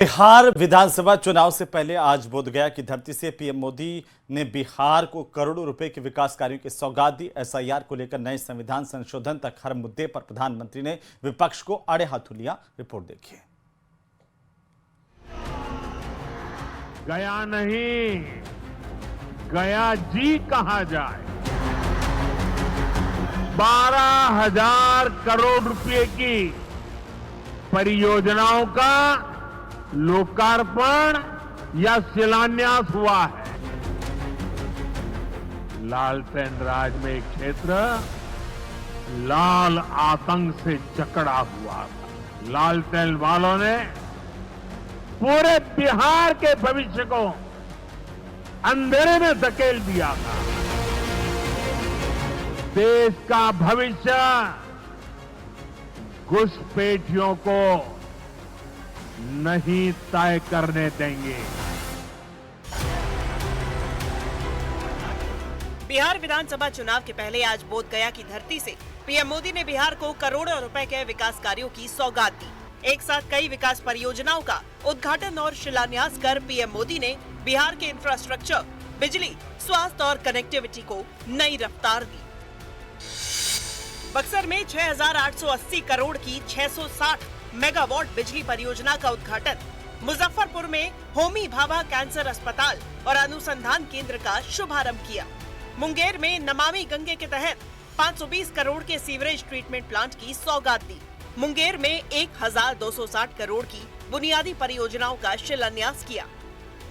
बिहार विधानसभा चुनाव से पहले आज बोधगया की धरती से पीएम मोदी ने बिहार को करोड़ों रुपए के विकास कार्यों की सौगात दी। एसआईआर को लेकर नए संविधान संशोधन तक हर मुद्दे पर प्रधानमंत्री ने विपक्ष को आड़े हाथों लिया। रिपोर्ट देखिए। गया नहीं, गया जी कहा जाए। 12,000 करोड़ रुपए की परियोजनाओं का लोकार्पण या शिलान्यास हुआ है। लालटेन राज में एक क्षेत्र लाल आतंक से जकड़ा हुआ था। लालटेन वालों ने पूरे बिहार के भविष्य को अंधेरे में धकेल दिया था। देश का भविष्य घुसपैठियों को नहीं तय करने देंगे। बिहार विधानसभा चुनाव के पहले आज बोधगया की धरती से पीएम मोदी ने बिहार को करोड़ों रुपए के विकास कार्यों की सौगात दी। एक साथ कई विकास परियोजनाओं का उद्घाटन और शिलान्यास कर पीएम मोदी ने बिहार के इंफ्रास्ट्रक्चर, बिजली, स्वास्थ्य और कनेक्टिविटी को नई रफ्तार दी। बक्सर में 6,880 करोड़ की 660 मेगावाट बिजली परियोजना का उद्घाटन, मुजफ्फरपुर में होमी भाभा कैंसर अस्पताल और अनुसंधान केंद्र का शुभारंभ किया। मुंगेर में नमामि गंगे के तहत 520 करोड़ के सीवरेज ट्रीटमेंट प्लांट की सौगात दी। मुंगेर में 1,260 करोड़ की बुनियादी परियोजनाओं का शिलान्यास किया।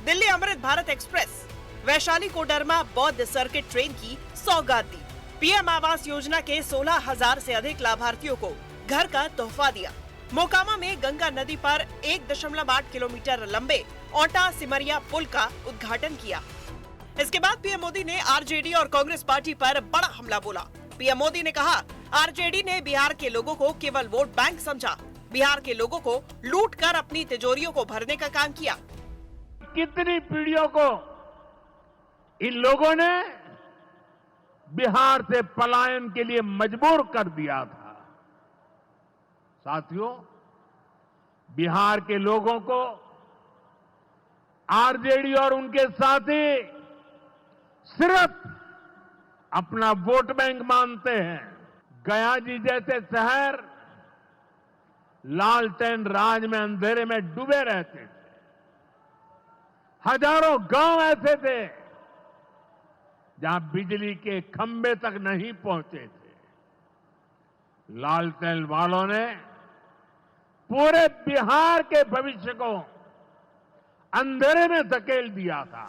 दिल्ली अमृत भारत एक्सप्रेस, वैशाली कोडरमा बौद्ध सर्किट ट्रेन की सौगात दी। पीएम आवास योजना के 16,000 से अधिक लाभार्थियों को घर का तोहफा दिया। मोकामा में गंगा नदी पर 1.8 किलोमीटर लंबे औटा सिमरिया पुल का उद्घाटन किया। इसके बाद पीएम मोदी ने आरजेडी और कांग्रेस पार्टी पर बड़ा हमला बोला। पीएम मोदी ने कहा, आरजेडी ने बिहार के लोगों को केवल वोट बैंक समझा, बिहार के लोगों को लूट कर अपनी तिजोरियों को भरने का काम किया। कितनी पीढ़ियों को इन लोगों ने बिहार से पलायन के लिए मजबूर कर दिया था। साथियों, बिहार के लोगों को आरजेडी और उनके साथी सिर्फ अपना वोट बैंक मानते हैं। गया जी जैसे शहर लालटेन राज में अंधेरे में डूबे रहते थे। हजारों गांव ऐसे थे जहां बिजली के खंभे तक नहीं पहुंचे थे। लालटेन वालों ने पूरे बिहार के भविष्य को अंधेरे में धकेल दिया था।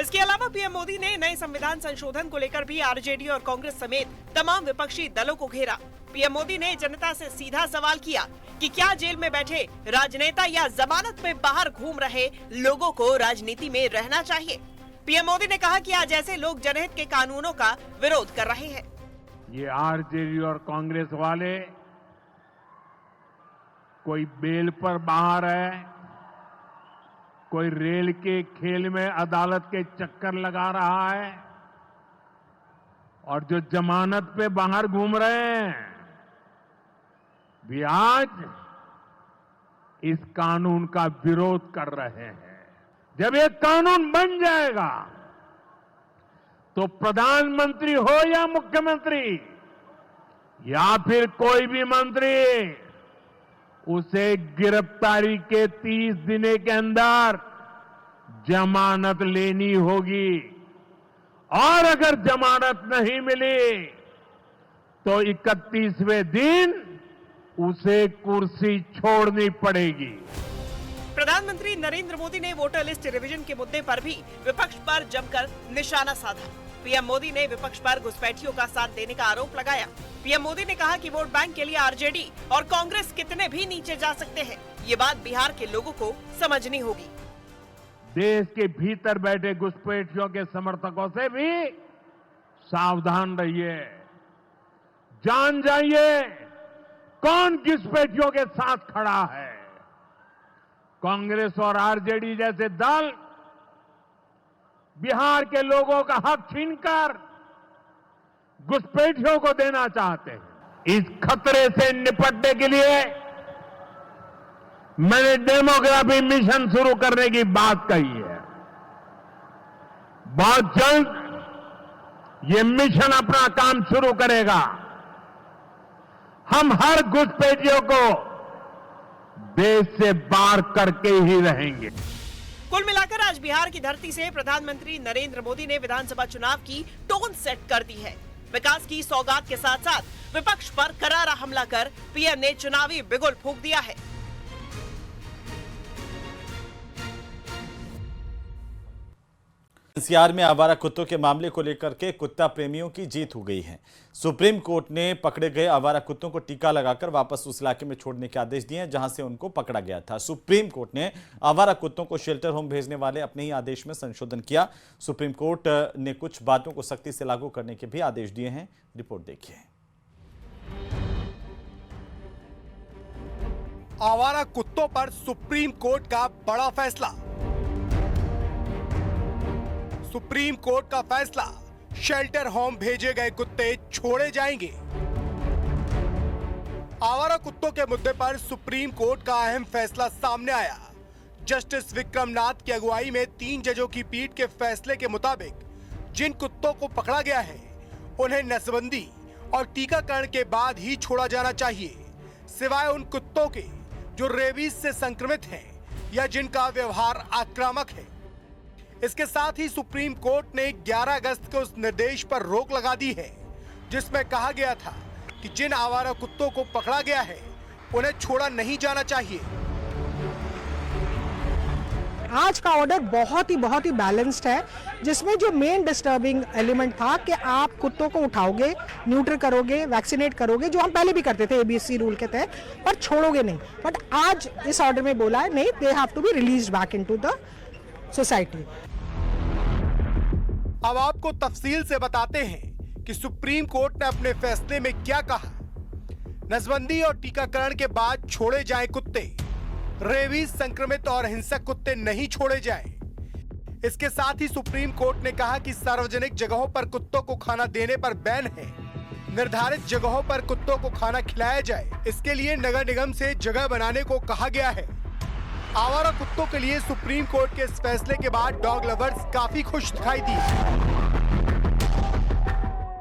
इसके अलावा पीएम मोदी ने नए संविधान संशोधन को लेकर भी आरजेडी और कांग्रेस समेत तमाम विपक्षी दलों को घेरा। पीएम मोदी ने जनता से सीधा सवाल किया कि क्या जेल में बैठे राजनेता या जमानत में बाहर घूम रहे लोगों को राजनीति में रहना चाहिए। पीएम मोदी ने कहा कि आज ऐसे लोग जनहित के कानूनों का विरोध कर रहे हैं। ये आरजेडी और कांग्रेस वाले कोई बेल पर बाहर है, कोई रेल के खेल में अदालत के चक्कर लगा रहा है, और जो जमानत पे बाहर घूम रहे हैं भी आज इस कानून का विरोध कर रहे हैं। जब ये कानून बन जाएगा तो प्रधानमंत्री हो या मुख्यमंत्री या फिर कोई भी मंत्री, उसे गिरफ्तारी के 30 दिन के अंदर जमानत लेनी होगी, और अगर जमानत नहीं मिली तो 31वें दिन उसे कुर्सी छोड़नी पड़ेगी। प्रधानमंत्री नरेंद्र मोदी ने वोटर लिस्ट रिवीजन के मुद्दे पर भी विपक्ष पर जमकर निशाना साधा। पीएम मोदी ने विपक्ष पर घुसपैठियों का साथ देने का आरोप लगाया। पीएम मोदी ने कहा कि वोट बैंक के लिए आरजेडी और कांग्रेस कितने भी नीचे जा सकते हैं, ये बात बिहार के लोगों को समझनी होगी। देश के भीतर बैठे घुसपैठियों के समर्थकों से भी सावधान रहिए। जान जाइए कौन घुसपैठियों के साथ खड़ा है। कांग्रेस और आरजेडी जैसे दल बिहार के लोगों का हक छीनकर घुसपैठियों को देना चाहते हैं। इस खतरे से निपटने के लिए मैंने डेमोग्राफी मिशन शुरू करने की बात कही है। बहुत जल्द ये मिशन अपना काम शुरू करेगा। हम हर घुसपैठियों को देश से बाहर करके ही रहेंगे। कुल मिलाकर आज बिहार की धरती से प्रधानमंत्री नरेंद्र मोदी ने विधानसभा चुनाव की टोन सेट कर दी है। विकास की सौगात के साथ साथ विपक्ष पर करारा हमला कर पीएम ने चुनावी बिगुल फूंक दिया है। एनसीआर में आवारा कुत्तों के मामले को लेकर के कुत्ता प्रेमियों की जीत हो गई है। सुप्रीम कोर्ट ने पकड़े गए आवारा कुत्तों को टीका लगाकर वापस उस इलाके में छोड़ने के आदेश दिए जहां से उनको पकड़ा गया था। सुप्रीम कोर्ट ने आवारा कुत्तों को शेल्टर होम भेजने वाले अपने ही आदेश में संशोधन किया। सुप्रीम कोर्ट ने कुछ बातों को सख्ती से लागू करने के भी आदेश दिए हैं। रिपोर्ट देखिए। आवारा कुत्तों पर सुप्रीम कोर्ट का बड़ा फैसला। सुप्रीम कोर्ट का फैसला, शेल्टर होम भेजे गए कुत्ते छोड़े जाएंगे। आवारा कुत्तों के मुद्दे पर सुप्रीम कोर्ट का अहम फैसला सामने आया। जस्टिस विक्रम नाथ की अगुवाई में 3 जजों की पीठ के फैसले के मुताबिक जिन कुत्तों को पकड़ा गया है उन्हें नसबंदी और टीकाकरण के बाद ही छोड़ा जाना चाहिए, सिवाय उन कुत्तों के जो रेबीज से संक्रमित हैं या जिनका व्यवहार आक्रामक है। इसके साथ ही सुप्रीम कोर्ट ने 11 अगस्त को उस निर्देश पर रोक लगा दी है जिसमें कहा गया था कि जिन आवारा कुत्तों को पकड़ा गया है उन्हें छोड़ा नहीं जाना चाहिए। आज का ऑर्डर बहुत ही बैलेंस्ड है, जिसमें जो मेन डिस्टर्बिंग एलिमेंट था कि आप कुत्तों को उठाओगे, न्यूट्र करोगे, वैक्सीनेट करोगे, जो हम पहले भी करते थे एबीसी रूल के तहत, पर छोड़ोगे नहीं। बट आज इस ऑर्डर में बोला है नहीं, they have to be released back into the society. अब आपको तफसील से बताते हैं कि सुप्रीम कोर्ट ने अपने फैसले में क्या कहा। नसबंदी और टीकाकरण के बाद छोड़े जाएं कुत्ते, रेबीज संक्रमित और हिंसक कुत्ते नहीं छोड़े जाएं। इसके साथ ही सुप्रीम कोर्ट ने कहा कि सार्वजनिक जगहों पर कुत्तों को खाना देने पर बैन है। निर्धारित जगहों पर कुत्तों को खाना खिलाया जाए, इसके लिए नगर निगम से जगह बनाने को कहा गया है। आवारा कुत्तों के लिए सुप्रीम कोर्ट के इस फैसले के बाद डॉग लवर्स काफी खुश दिखाई दी।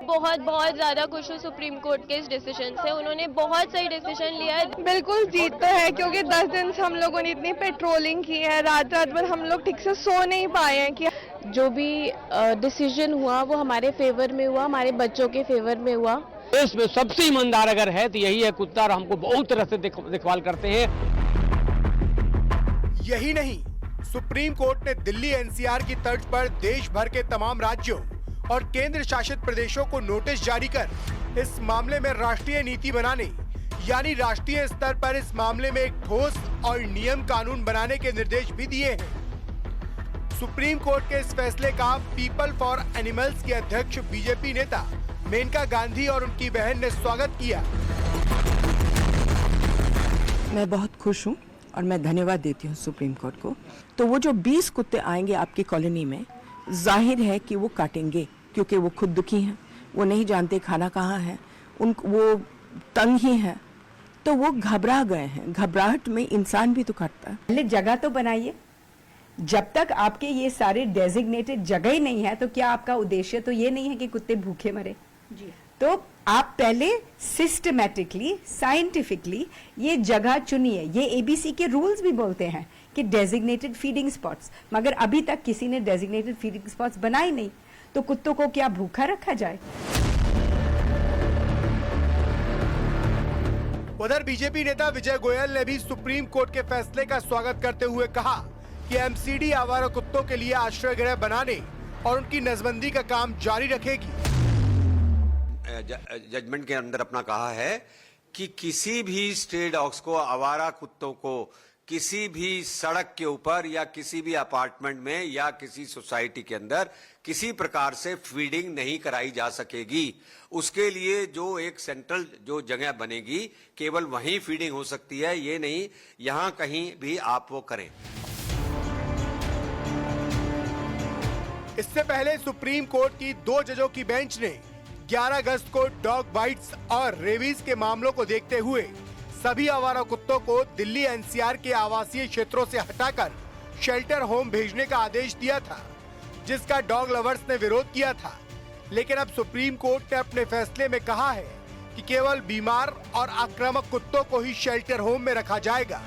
बहुत ज़्यादा खुश हूँ सुप्रीम कोर्ट के इस डिसीजन से। उन्होंने बहुत सही डिसीजन लिया है। बिल्कुल जीत तो है, क्योंकि 10 दिन से हम लोगों ने इतनी पेट्रोलिंग की है, रात भर हम लोग ठीक से सो नहीं पाए हैं। कि जो भी डिसीजन हुआ वो हमारे फेवर में हुआ, हमारे बच्चों के फेवर में हुआ। देश में सबसे ईमानदार अगर है तो यही है कुत्ता, और हमको बहुत तरह से देखभाल करते हैं। यही नहीं, सुप्रीम कोर्ट ने दिल्ली एनसीआर की तर्ज पर देश भर के तमाम राज्यों और केंद्र शासित प्रदेशों को नोटिस जारी कर इस मामले में राष्ट्रीय नीति बनाने, यानी राष्ट्रीय स्तर पर इस मामले में एक ठोस और नियम कानून बनाने के निर्देश भी दिए हैं। सुप्रीम कोर्ट के इस फैसले का पीपल फॉर एनिमल्स के अध्यक्ष बीजेपी नेता मेनका गांधी और उनकी बहन ने स्वागत किया। मैं बहुत खुश हूँ और मैं धन्यवाद देती हूँ सुप्रीम कोर्ट को। तो वो जो 20 कुत्ते आएंगे आपकी कॉलोनी में, जाहिर है कि वो काटेंगे, क्योंकि वो खुद दुखी हैं, वो नहीं जानते खाना कहाँ है, वो तंग ही हैं, तो वो घबरा गए हैं। घबराहट में इंसान भी तो काटता है। पहले जगह तो बनाइए। जब तक आपके ये सारे डेजिग्नेटेड जगह ही नहीं है, तो क्या आपका उद्देश्य तो ये नहीं है कि कुत्ते भूखे मरे जी। तो आप पहले सिस्टमैटिकली, साइंटिफिकली ये जगह चुनिए। ये एबीसी के रूल्स भी बोलते हैं कि डेजिग्नेटेड फीडिंग स्पॉट्स, मगर अभी तक किसी ने डेजिग्नेटेड फीडिंग स्पॉट्स बनाए नहीं, तो कुत्तों को क्या भूखा रखा जाए? उधर बीजेपी नेता विजय गोयल ने भी सुप्रीम कोर्ट के फैसले का स्वागत करते हुए कहा कि एमसीडी आवारा कुत्तों के लिए आश्रय गृह बनाने और उनकी नसबंदी का काम जारी रखेगी। जजमेंट के अंदर अपना कहा है कि किसी भी स्ट्रे डॉग्स को, आवारा कुत्तों को किसी भी सड़क के ऊपर या किसी भी अपार्टमेंट में या किसी सोसाइटी के अंदर किसी प्रकार से फीडिंग नहीं कराई जा सकेगी। उसके लिए जो एक सेंट्रल जो जगह बनेगी, केवल वहीं फीडिंग हो सकती है, ये नहीं यहां कहीं भी आप वो करें। इससे पहले सुप्रीम कोर्ट की 2 जजों की बेंच ने 11 अगस्त को डॉग बाइट्स और रेबीज के मामलों को देखते हुए सभी आवारा कुत्तों को दिल्ली एनसीआर के आवासीय क्षेत्रों से हटाकर शेल्टर होम भेजने का आदेश दिया था, जिसका डॉग लवर्स ने विरोध किया था। लेकिन अब सुप्रीम कोर्ट ने अपने फैसले में कहा है कि केवल बीमार और आक्रामक कुत्तों को ही शेल्टर होम में रखा जाएगा।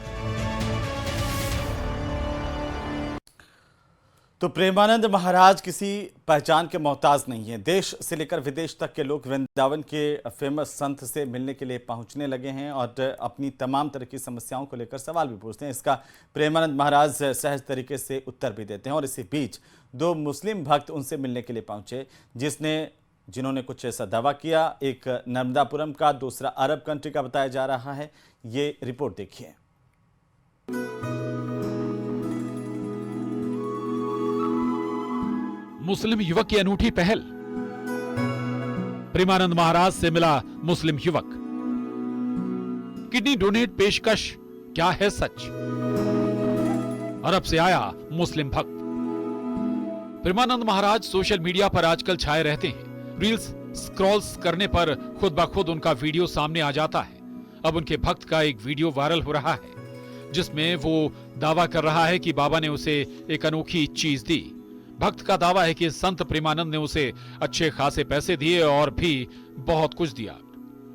तो प्रेमानंद महाराज किसी पहचान के मोहताज नहीं है। देश से लेकर विदेश तक के लोग वृंदावन के फेमस संत से मिलने के लिए पहुंचने लगे हैं और अपनी तमाम तरह की समस्याओं को लेकर सवाल भी पूछते हैं। इसका प्रेमानंद महाराज सहज तरीके से उत्तर भी देते हैं। और इसी बीच दो मुस्लिम भक्त उनसे मिलने के लिए पहुंचे, जिन्होंने कुछ ऐसा दावा किया। एक नर्मदापुरम का, दूसरा अरब कंट्री का बताया जा रहा है। ये रिपोर्ट देखिए। मुस्लिम युवक की अनूठी पहल। प्रेमानंद महाराज से मिला मुस्लिम युवक। किडनी डोनेट पेशकश, क्या है सच? अरब से आया मुस्लिम भक्त। प्रेमानंद महाराज सोशल मीडिया पर आजकल छाए रहते हैं। रील्स स्क्रॉल्स करने पर खुद ब खुद उनका वीडियो सामने आ जाता है। अब उनके भक्त का एक वीडियो वायरल हो रहा है, जिसमें वो दावा कर रहा है कि बाबा ने उसे एक अनोखी चीज दी। भक्त का दावा है कि संत प्रेमानंद ने उसे अच्छे खासे पैसे दिए और भी बहुत कुछ दिया।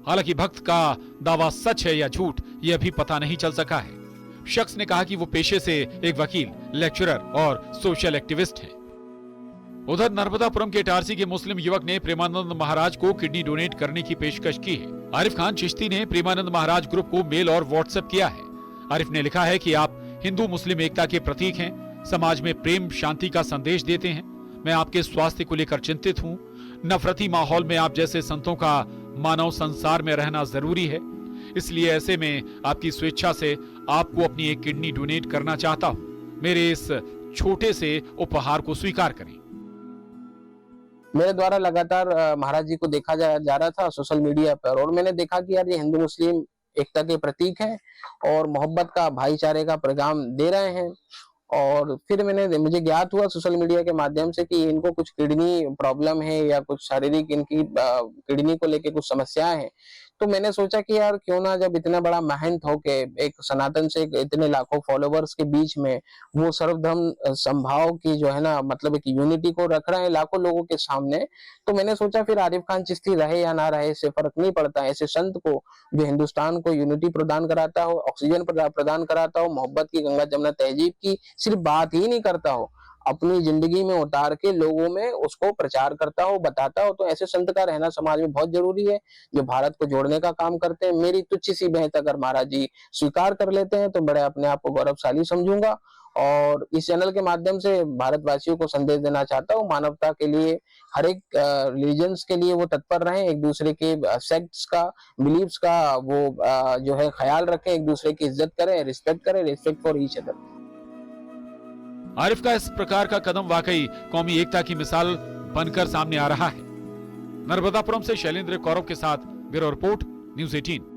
हालांकि भक्त का दावा सच है या झूठ, यह अभी पता नहीं चल सका है। शख्स ने कहा कि वो पेशे से एक वकील, लेक्चरर और सोशल एक्टिविस्ट हैं। उधर नर्मदापुरम के इटारसी के मुस्लिम युवक ने प्रेमानंद महाराज को किडनी डोनेट करने की पेशकश की है। आरिफ खान चिश्ती ने प्रेमानंद महाराज ग्रुप को मेल और व्हाट्सएप किया है। आरिफ ने लिखा है कि आप हिंदू मुस्लिम एकता के प्रतीक हैं, समाज में प्रेम शांति का संदेश देते हैं। मैं आपके स्वास्थ्य को लेकर चिंतित हूं। नफरती माहौल में आप जैसे संतों का मानव संसार में रहना जरूरी है। इसलिए ऐसे में आपकी स्वेच्छा से आपको अपनी एक किडनी डोनेट करना चाहता हूं। मेरे इस छोटे से उपहार को स्वीकार करें। मेरे द्वारा लगातार महाराज जी को देखा जा रहा था सोशल मीडिया पर, और मैंने देखा कि यार ये हिंदू मुस्लिम एकता के प्रतीक है और मोहब्बत का, भाईचारे का पैगाम दे रहे हैं। और फिर मुझे ज्ञात हुआ सोशल मीडिया के माध्यम से कि इनको कुछ किडनी प्रॉब्लम है या कुछ शारीरिक इनकी किडनी को लेके कुछ समस्याएं हैं। तो मैंने सोचा कि यार क्यों ना, जब इतना बड़ा महंत होके एक सनातन से इतने लाखों फॉलोवर्स के बीच में वो सर्वधर्म संभाव की जो है ना, मतलब एक यूनिटी को रख रहे हैं लाखों लोगों के सामने, तो मैंने सोचा फिर आरिफ खान चिश्ती रहे या ना रहे इससे फर्क नहीं पड़ता। ऐसे संत को जो हिंदुस्तान को यूनिटी प्रदान कराता हो, ऑक्सीजन प्रदान कराता हो, मोहब्बत की, गंगा जमुना तहजीब की सिर्फ बात ही नहीं करता हो, अपनी जिंदगी में उतार के लोगों में उसको प्रचार करता हो, बताता हो, तो ऐसे संत का रहना समाज में बहुत जरूरी है, जो भारत को जोड़ने का काम करते हैं। मेरी तुच्छ सी भेंट अगर महाराज जी स्वीकार कर लेते हैं तो बड़े अपने आप को गौरवशाली समझूंगा। और इस चैनल के माध्यम से भारतवासियों को संदेश देना चाहता हूँ, मानवता के लिए, हर एक रिलीजन्स के लिए वो तत्पर रहें, एक दूसरे के सेक्ट्स का, बिलीव्स का वो जो है ख्याल रखें, एक दूसरे की इज्जत करें, respect for each other. Arif का इस प्रकार का कदम वाकई कौमी एकता की मिसाल बनकर सामने आ रहा है। नर्मदापुरम से शैलेंद्र कौरव के साथ ब्यूरो रिपोर्ट, न्यूज़ 18।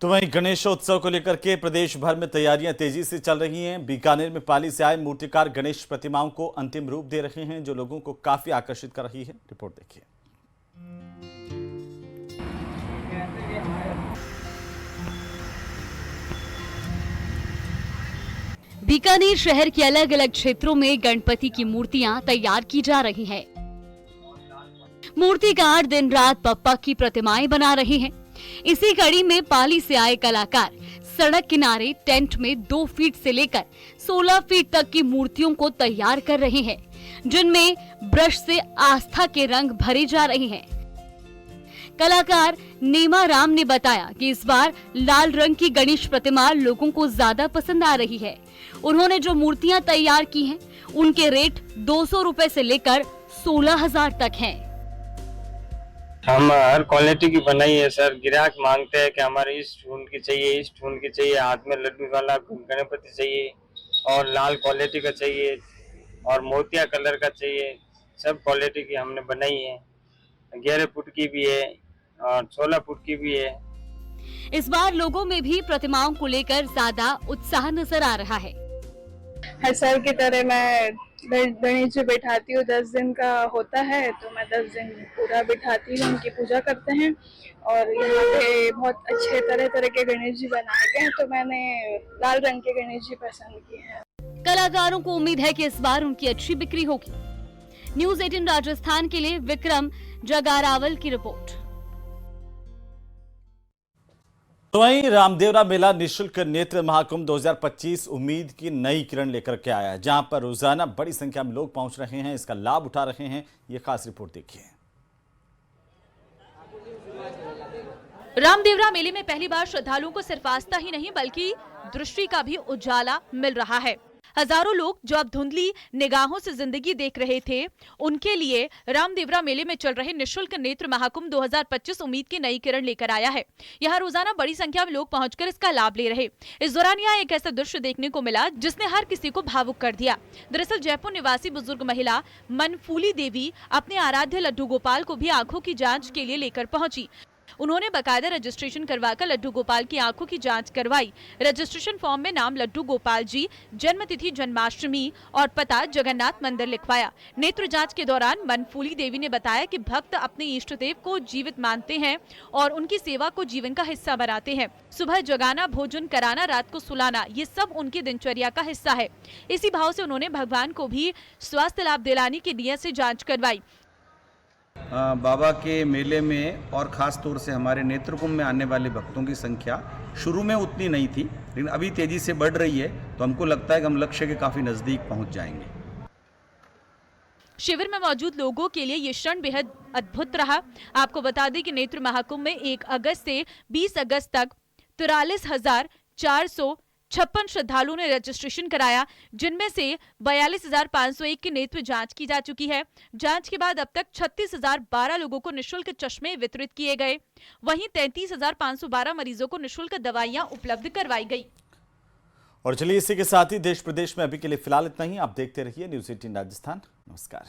तो वहीं गणेशोत्सव को लेकर के प्रदेश भर में तैयारियां तेजी से चल रही हैं। बीकानेर में पाली से आए मूर्तिकार गणेश प्रतिमाओं को अंतिम रूप दे रहे हैं, जो लोगों को काफी आकर्षित कर रही है। रिपोर्ट देखिए। बीकानेर शहर के अलग अलग क्षेत्रों में गणपति की मूर्तियां तैयार की जा रही हैं। मूर्तिकार दिन रात पप्पा की प्रतिमाएं बना रहे हैं। इसी कड़ी में पाली से आए कलाकार सड़क किनारे टेंट में 2 फीट से लेकर 16 फीट तक की मूर्तियों को तैयार कर रहे हैं, जिनमें ब्रश से आस्था के रंग भरे जा रहे हैं। कलाकार नीमा राम ने बताया कि इस बार लाल रंग की गणेश प्रतिमा लोगों को ज्यादा पसंद आ रही है। उन्होंने जो मूर्तियां तैयार की हैं, उनके रेट 200 रुपए से लेकर 16,000 तक हैं। हम हर क्वालिटी की बनाई है सर। ग्राहक मांगते हैं कि हमारे इस टून की चाहिए, इस टून की चाहिए, हाथ में लड्डू वाला गणपति चाहिए और लाल क्वालिटी का चाहिए और मोतिया कलर का चाहिए। सब क्वालिटी की हमने बनाई है। 11 फुट की भी है और 16 फुट की भी है। इस बार लोगों में भी प्रतिमाओं को लेकर ज्यादा उत्साह नजर आ रहा है। हर साल की तरह मैं गणेश जी बैठाती हूँ। 10 दिन का होता है तो मैं 10 दिन पूरा बैठाती हूँ, उनकी पूजा करते हैं। और यहाँ पे बहुत अच्छे तरह तरह के गणेश जी बनाए गए हैं, तो मैंने लाल रंग के गणेश जी पसंद किए हैं। कलाकारों को उम्मीद है कि इस बार उनकी अच्छी बिक्री होगी। न्यूज़ 18 राजस्थान के लिए विक्रम जगारावल की रिपोर्ट। तो वहीं रामदेवरा मेला निःशुल्क नेत्र महाकुंभ 2025 उम्मीद की नई किरण लेकर के आया है, जहां पर रोजाना बड़ी संख्या में लोग पहुंच रहे हैं, इसका लाभ उठा रहे हैं। ये खास रिपोर्ट देखिए। रामदेवरा मेले में पहली बार श्रद्धालुओं को सिर्फ आस्था ही नहीं बल्कि दृष्टि का भी उजाला मिल रहा है। हजारों लोग जो अब धुंधली निगाहों से जिंदगी देख रहे थे, उनके लिए रामदेवरा मेले में चल रहे निःशुल्क नेत्र महाकुंभ 2025 उम्मीद की नई किरण लेकर आया है। यहाँ रोजाना बड़ी संख्या में लोग पहुंचकर इसका लाभ ले रहे। इस दौरान यहाँ एक ऐसा दृश्य देखने को मिला जिसने हर किसी को भावुक कर दिया। दरअसल जयपुर निवासी बुजुर्ग महिला मनफूली देवी अपने आराध्य लड्डू गोपाल को भी आंखों की जाँच के लिए लेकर पहुंची। उन्होंने बकायदा रजिस्ट्रेशन करवाकर लड्डू गोपाल की आंखों की जांच करवाई। रजिस्ट्रेशन फॉर्म में नाम लड्डू गोपाल जी, जन्मतिथि जन्माष्टमी और पता जगन्नाथ मंदिर लिखवाया। नेत्र जांच के दौरान मनफूली देवी ने बताया कि भक्त अपने इष्ट देव को जीवित मानते हैं और उनकी सेवा को जीवन का हिस्सा बनाते हैं। सुबह जगाना, भोजन कराना, रात को सुलाना, ये सब उनकी दिनचर्या का हिस्सा है। इसी भाव से उन्होंने भगवान को भी स्वास्थ्य लाभ दिलाने की नियत से जाँच करवाई। बाबा के मेले में और ख़ास तौर से हमारे नेत्र कुंभ में आने वाले भक्तों की संख्या शुरू में उतनी नहीं थी, लेकिन अभी तेज़ी से बढ़ रही है, तो हमको लगता है कि हम लक्ष्य के काफ़ी नज़दीक पहुंच जाएंगे। शिविर में मौजूद लोगों के लिए ये क्षण बेहद अद्भुत रहा। आपको बता दें कि नेत्र महाकुंभ में 1 अगस्त से 20 अगस्त तक 43,456 श्रद्धालुओं ने रजिस्ट्रेशन कराया, जिनमें से 42,501 की नेत्र जांच की जा चुकी है। जांच के बाद अब तक 36,012 लोगों को निःशुल्क चश्मे वितरित किए गए। वहीं 33,512 मरीजों को निःशुल्क दवाइयां उपलब्ध करवाई गई। और चलिए इसी के साथ ही देश प्रदेश में अभी के लिए फिलहाल इतना ही। आप देखते रहिए न्यूज़ 18 राजस्थान। नमस्कार।